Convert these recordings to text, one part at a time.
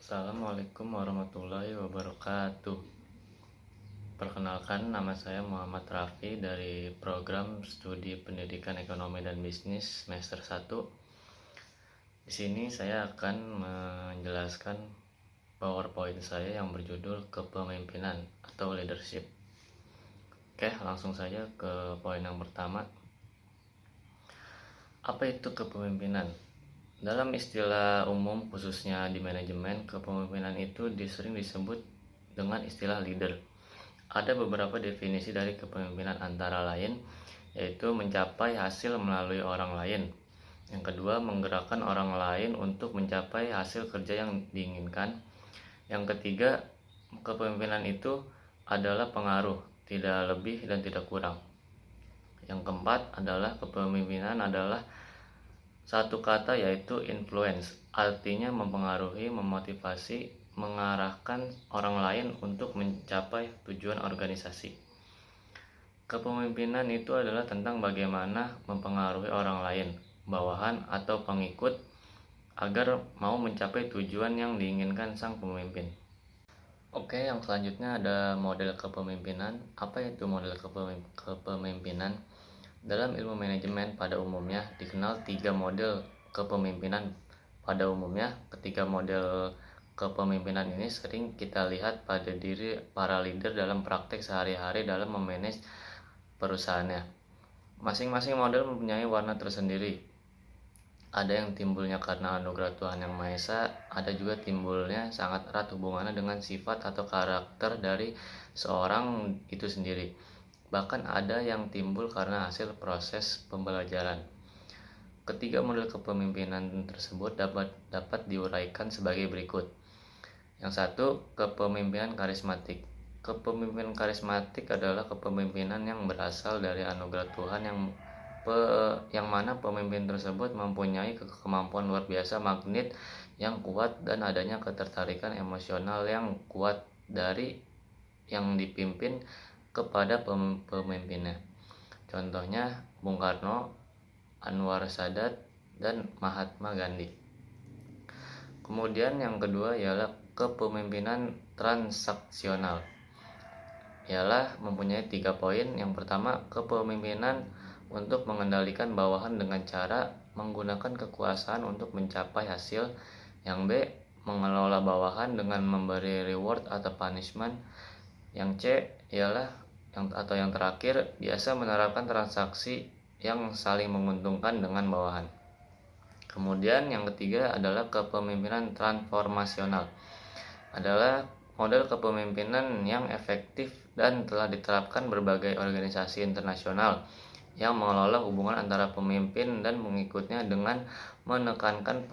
Assalamualaikum warahmatullahi wabarakatuh. Perkenalkan, nama saya Muhammad Rafi dari program studi Pendidikan Ekonomi dan Bisnis semester 1. Di sini saya akan menjelaskan PowerPoint saya yang berjudul Kepemimpinan atau Leadership. Oke, langsung saja ke poin yang pertama. Apa itu kepemimpinan? Dalam istilah umum, khususnya di manajemen, kepemimpinan itu sering disebut dengan istilah leader. Ada beberapa definisi dari kepemimpinan, antara lain yaitu mencapai hasil melalui orang lain. Yang kedua, menggerakkan orang lain untuk mencapai hasil kerja yang diinginkan. Yang ketiga, kepemimpinan itu adalah pengaruh, tidak lebih dan tidak kurang. Yang keempat adalah kepemimpinan adalah satu kata, yaitu influence, artinya mempengaruhi, memotivasi, mengarahkan orang lain untuk mencapai tujuan organisasi. Kepemimpinan itu adalah tentang bagaimana mempengaruhi orang lain, bawahan atau pengikut, agar mau mencapai tujuan yang diinginkan sang pemimpin. Oke, yang selanjutnya ada model kepemimpinan. Apa itu model kepemimpinan? Dalam ilmu manajemen pada umumnya dikenal 3 model kepemimpinan. Pada umumnya, ketiga model kepemimpinan ini sering kita lihat pada diri para leader dalam praktek sehari-hari dalam memanage perusahaannya. Masing-masing model mempunyai warna tersendiri. Ada yang timbulnya karena anugerah Tuhan Yang Maha Esa, ada juga timbulnya sangat erat hubungannya dengan sifat atau karakter dari seorang itu sendiri. Bahkan ada yang timbul karena hasil proses pembelajaran. Ketiga model kepemimpinan tersebut dapat diuraikan sebagai berikut. Yang satu, kepemimpinan karismatik. Kepemimpinan karismatik adalah kepemimpinan yang berasal dari anugerah Tuhan yang mana pemimpin tersebut mempunyai kemampuan luar biasa, magnet yang kuat, dan adanya ketertarikan emosional yang kuat dari yang dipimpin kepada pemimpinnya. Contohnya Bung Karno, Anwar Sadat, dan Mahatma Gandhi. Kemudian yang kedua ialah kepemimpinan transaksional. Ialah mempunyai 3 poin. Yang pertama, kepemimpinan untuk mengendalikan bawahan dengan cara menggunakan kekuasaan untuk mencapai hasil. Yang B, mengelola bawahan dengan memberi reward atau punishment. Yang C ialah yang terakhir, biasa menerapkan transaksi yang saling menguntungkan dengan bawahan. Kemudian yang ketiga adalah kepemimpinan transformasional. Adalah model kepemimpinan yang efektif dan telah diterapkan berbagai organisasi internasional yang mengelola hubungan antara pemimpin dan pengikutnya dengan menekankan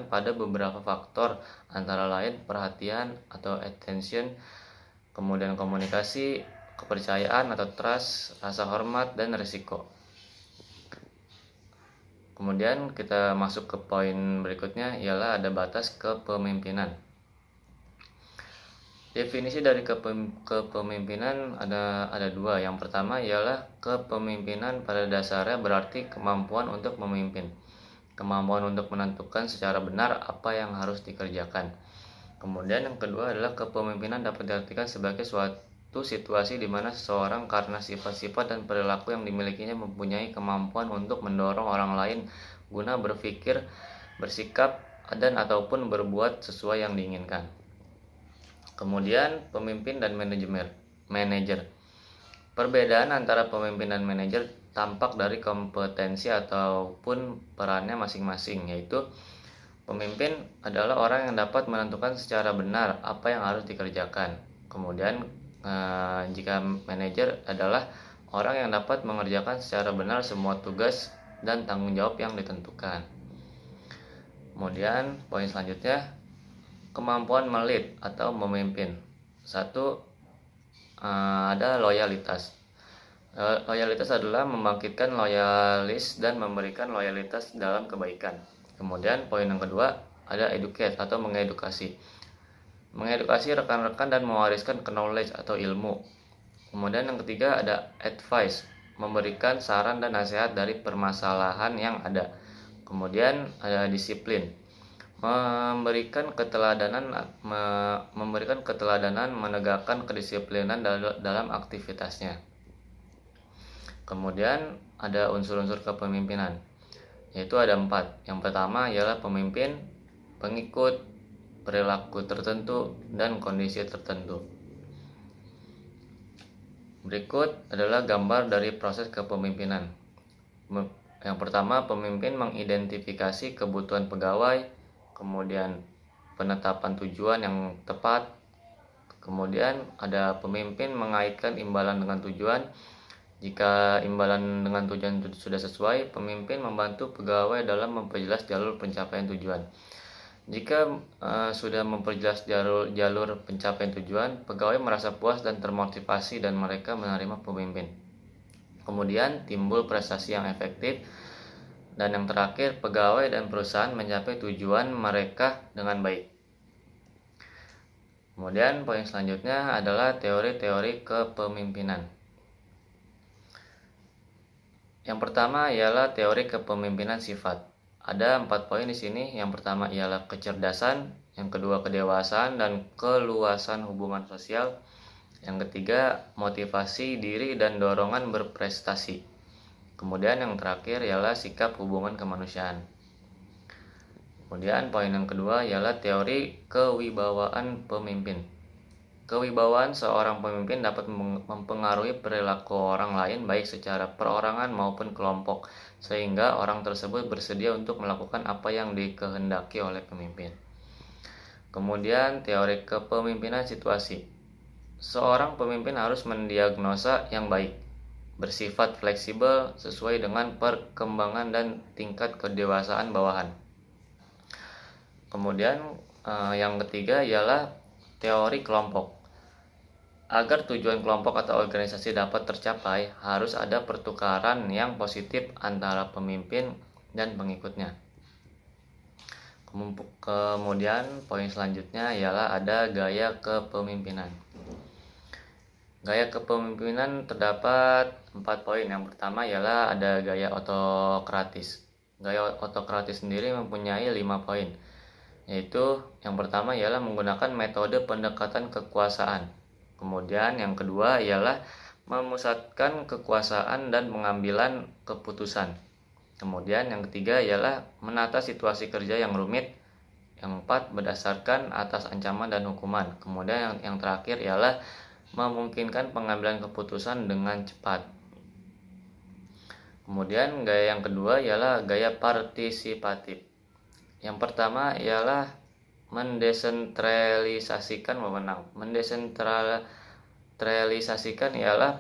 pada beberapa faktor, antara lain perhatian atau attention, kemudian komunikasi, kepercayaan atau trust, rasa hormat, dan risiko. Kemudian kita masuk ke poin berikutnya, ialah ada batas kepemimpinan. Definisi dari kepemimpinan ada 2. Yang pertama ialah kepemimpinan pada dasarnya berarti kemampuan untuk memimpin, kemampuan untuk menentukan secara benar apa yang harus dikerjakan. Kemudian yang kedua adalah kepemimpinan dapat diartikan sebagai suatu situasi di mana seseorang karena sifat-sifat dan perilaku yang dimilikinya mempunyai kemampuan untuk mendorong orang lain guna berpikir, bersikap, dan ataupun berbuat sesuai yang diinginkan. Kemudian pemimpin dan manajer. Perbedaan antara pemimpin dan manajer tampak dari kompetensi ataupun perannya masing-masing, yaitu pemimpin adalah orang yang dapat menentukan secara benar apa yang harus dikerjakan. Kemudian jika manajer adalah orang yang dapat mengerjakan secara benar semua tugas dan tanggung jawab yang ditentukan. Kemudian poin selanjutnya, kemampuan melit atau memimpin. 1. Ada loyalitas. Loyalitas adalah membangkitkan loyalis dan memberikan loyalitas dalam kebaikan. Kemudian poin yang kedua ada educate atau mengedukasi. Mengedukasi rekan-rekan dan mewariskan knowledge atau ilmu. Kemudian yang ketiga ada advice, memberikan saran dan nasihat dari permasalahan yang ada. Kemudian ada disiplin, memberikan keteladanan, menegakkan kedisiplinan dalam aktivitasnya. Kemudian ada unsur-unsur kepemimpinan, yaitu ada 4. Yang pertama ialah pemimpin, pengikut, perilaku tertentu, dan kondisi tertentu. Berikut adalah gambar dari proses kepemimpinan. Yang pertama, pemimpin mengidentifikasi kebutuhan pegawai, kemudian penetapan tujuan yang tepat, kemudian ada pemimpin mengaitkan imbalan dengan tujuan. Jika imbalan dengan tujuan itu sudah sesuai, pemimpin membantu pegawai dalam memperjelas jalur pencapaian tujuan. Jika sudah memperjelas jalur pencapaian tujuan, pegawai merasa puas dan termotivasi dan mereka menerima pemimpin. Kemudian timbul prestasi yang efektif, dan yang terakhir, pegawai dan perusahaan mencapai tujuan mereka dengan baik. Kemudian poin selanjutnya adalah teori-teori kepemimpinan. Yang pertama ialah teori kepemimpinan sifat. Ada 4 poin di sini. Yang pertama ialah kecerdasan, yang kedua kedewasaan dan keluasan hubungan sosial. Yang ketiga, motivasi diri dan dorongan berprestasi. Kemudian yang terakhir ialah sikap hubungan kemanusiaan. Kemudian poin yang kedua ialah teori kewibawaan pemimpin. Kewibawaan seorang pemimpin dapat mempengaruhi perilaku orang lain baik secara perorangan maupun kelompok, sehingga orang tersebut bersedia untuk melakukan apa yang dikehendaki oleh pemimpin. Kemudian teori kepemimpinan situasi. Seorang pemimpin harus mendiagnosa yang baik, bersifat fleksibel sesuai dengan perkembangan dan tingkat kedewasaan bawahan. Kemudian yang ketiga ialah teori kelompok. Agar tujuan kelompok atau organisasi dapat tercapai, harus ada pertukaran yang positif antara pemimpin dan pengikutnya. Kemudian poin selanjutnya ialah ada gaya kepemimpinan. Gaya kepemimpinan terdapat 4 poin. Yang pertama ialah ada gaya otokratis. Gaya otokratis sendiri mempunyai 5 poin, yaitu yang pertama ialah menggunakan metode pendekatan kekuasaan. Kemudian yang kedua ialah memusatkan kekuasaan dan pengambilan keputusan. Kemudian yang ketiga ialah menata situasi kerja yang rumit. Yang keempat, berdasarkan atas ancaman dan hukuman. Kemudian yang terakhir ialah memungkinkan pengambilan keputusan dengan cepat. Kemudian gaya yang kedua ialah gaya partisipatif. Yang pertama ialah mendesentralisasikan wewenang. Mendesentralisasikan ialah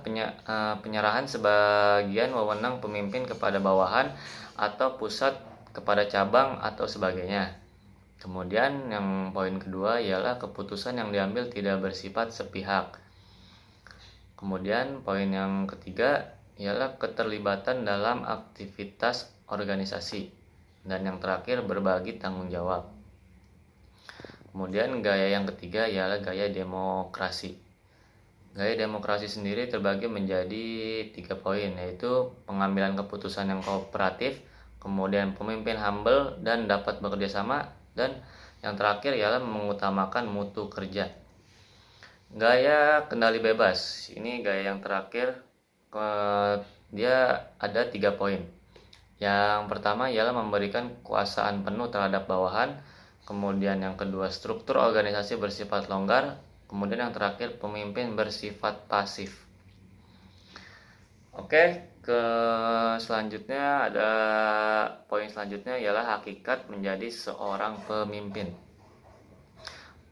penyerahan sebagian wewenang pemimpin kepada bawahan atau pusat kepada cabang atau sebagainya. Kemudian yang poin kedua ialah keputusan yang diambil tidak bersifat sepihak. Kemudian poin yang ketiga ialah keterlibatan dalam aktivitas organisasi. Dan yang terakhir berbagi tanggung jawab. Kemudian gaya yang ketiga ialah gaya demokrasi. Gaya demokrasi sendiri terbagi menjadi 3 poin, yaitu pengambilan keputusan yang kooperatif, kemudian pemimpin humble dan dapat bekerja sama, dan yang terakhir ialah mengutamakan mutu kerja. Gaya kendali bebas, ini gaya yang terakhir, dia ada 3 poin. Yang pertama ialah memberikan kekuasaan penuh terhadap bawahan. Kemudian yang kedua, struktur organisasi bersifat longgar. Kemudian yang terakhir, pemimpin bersifat pasif. Oke, selanjutnya ada poin selanjutnya ialah hakikat menjadi seorang pemimpin.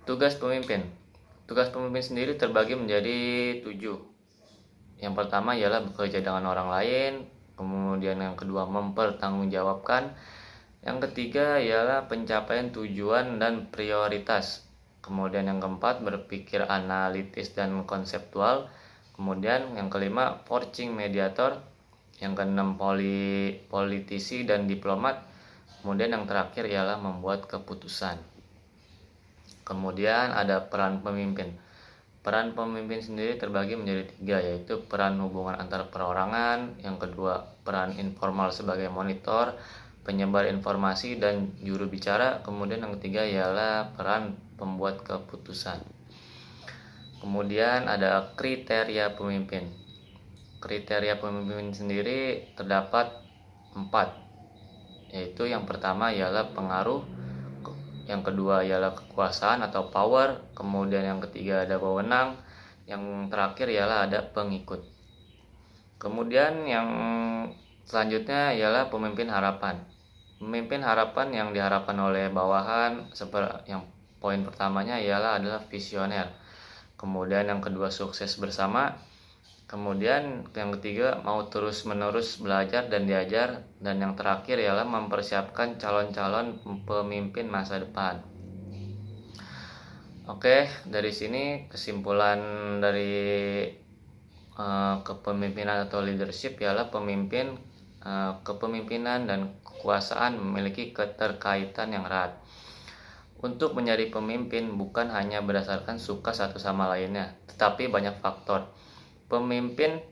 Tugas pemimpin. Tugas pemimpin sendiri terbagi menjadi 7. Yang pertama ialah bekerja dengan orang lain. Kemudian yang kedua, mempertanggungjawabkan. Yang ketiga ialah pencapaian tujuan dan prioritas. Kemudian yang keempat, berpikir analitis dan konseptual. Kemudian yang kelima, forcing mediator. Yang keenam, politisi dan diplomat. Kemudian yang terakhir ialah membuat keputusan. Kemudian ada peran pemimpin. Peran pemimpin sendiri terbagi menjadi 3, yaitu peran hubungan antar perorangan, yang kedua peran informal sebagai monitor, penyebar informasi dan juru bicara. Kemudian yang ketiga ialah peran pembuat keputusan. Kemudian ada kriteria pemimpin. Kriteria pemimpin sendiri terdapat 4, yaitu yang pertama ialah pengaruh, yang kedua ialah kekuasaan atau power, kemudian yang ketiga ada wewenang, yang terakhir ialah ada pengikut. Kemudian yang selanjutnya ialah pemimpin harapan. Pemimpin harapan yang diharapkan oleh bawahan, yang poin pertamanya ialah adalah visioner. Kemudian yang kedua sukses bersama. Kemudian yang ketiga mau terus-menerus belajar dan diajar, dan yang terakhir ialah mempersiapkan calon-calon pemimpin masa depan. Oke, dari sini kesimpulan dari kepemimpinan atau leadership ialah kepemimpinan dan kekuasaan memiliki keterkaitan yang erat. Untuk menjadi pemimpin bukan hanya berdasarkan suka satu sama lainnya, tetapi banyak faktor. Pemimpin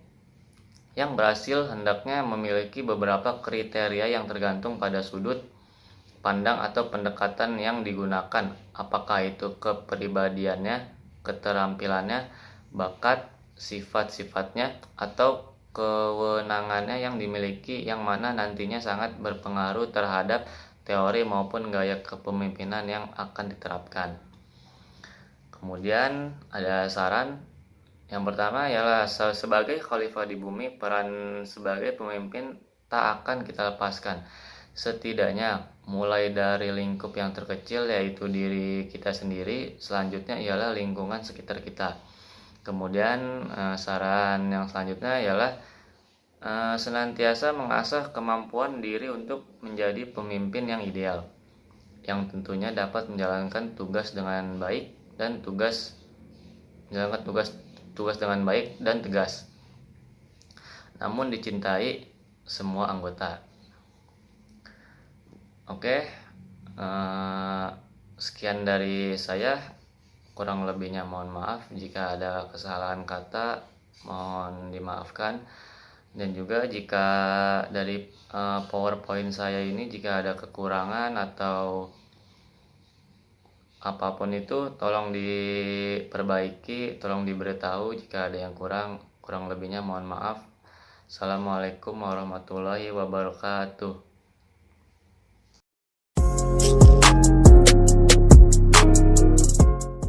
yang berhasil hendaknya memiliki beberapa kriteria yang tergantung pada sudut pandang atau pendekatan yang digunakan, apakah itu kepribadiannya, keterampilannya, bakat, sifat-sifatnya, atau kewenangannya yang dimiliki, yang mana nantinya sangat berpengaruh terhadap teori maupun gaya kepemimpinan yang akan diterapkan. Kemudian ada saran. Yang pertama ialah sebagai khalifah di bumi, peran sebagai pemimpin tak akan kita lepaskan. Setidaknya mulai dari lingkup yang terkecil, yaitu diri kita sendiri, selanjutnya ialah lingkungan sekitar kita. Kemudian saran yang selanjutnya ialah senantiasa mengasah kemampuan diri untuk menjadi pemimpin yang ideal, yang tentunya dapat menjalankan tugas dengan baik dan tugas dengan baik dan tegas, namun dicintai semua anggota. Oke, sekian dari saya. Kurang lebihnya mohon maaf. Jika ada kesalahan kata, mohon dimaafkan. Dan juga jika dari PowerPoint saya ini jika ada kekurangan atau apapun itu, tolong diperbaiki, tolong diberitahu jika ada yang kurang lebihnya mohon maaf. Assalamualaikum warahmatullahi wabarakatuh.